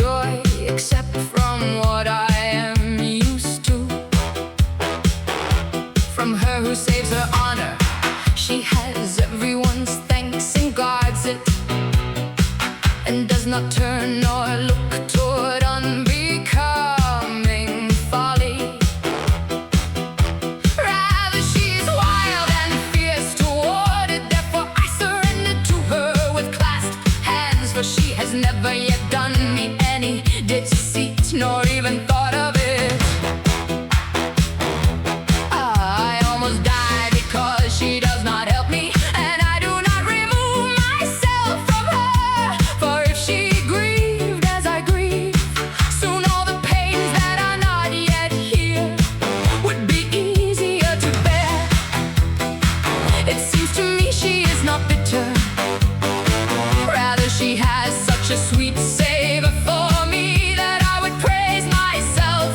joy except from what I am used to. From her who saves her honor, she has everyone's thanks and guards it, and does not turn nor look toward unbecoming folly. Rather, she's wild and fierce toward it. Therefore I surrender to her with clasped hands, for she has never yet done me any deceit, nor even thought of it. I almost die because she does not help me, and I do not remove myself from her. For if she grieved as I grieve, soon all the pains that are not yet here would be easier to bear. It seems to me she is not bitter, rather she has such a sweet savor for me that I would praise myself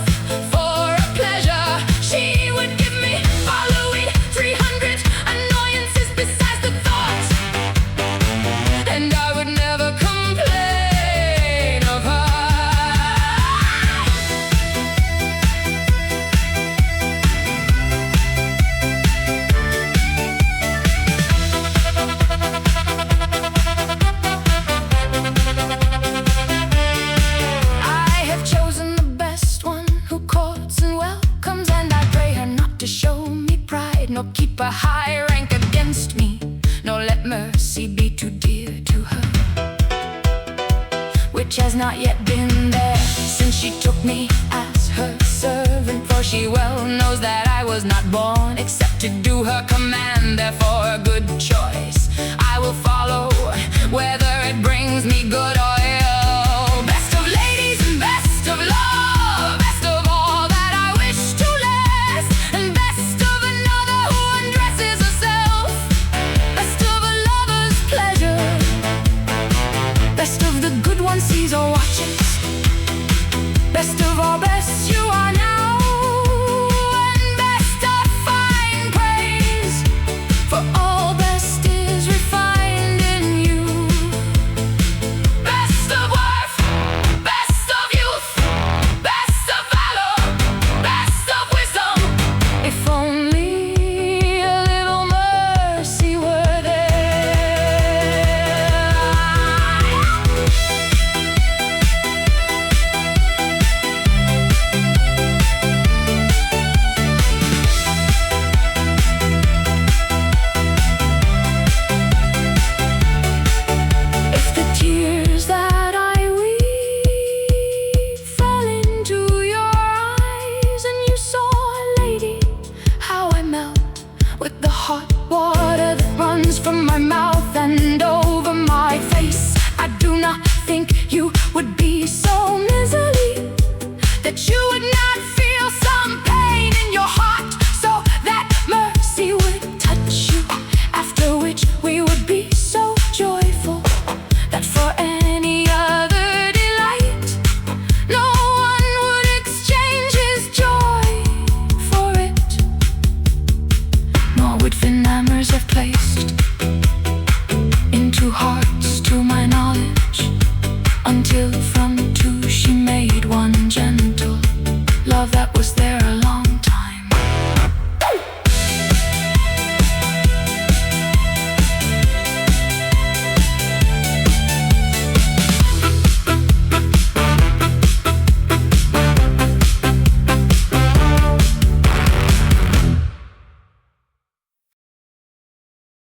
for a pleasure. She would give me following 300 annoyances besides the thought, and I would never complain of her. I have chosen the best one who courts and welcomes, and I pray her not to show me pride, nor keep a high rank against me, nor let mercy be too dear to her, which has not yet been there since she took me as her servant. For she well knows that I was not born except to do her command. Therefore a good choice I will follow, whether it brings me good or ill. Best of ladies and best of love, best of all that I wish to last, and best of another who undresses herself, best of a lover's pleasure, best of the good one sees or watches, best of all best you are now, and best of fine praise, for all best is refined in you. Best of worth, best of youth, best of valor, best of wisdom. If only a little mercy were there. If the tears that I weep fell into your eyes, and you saw, lady, how I melt with the hot water that runs from my mouth and over my face, I do not think you would be so miserly that you would not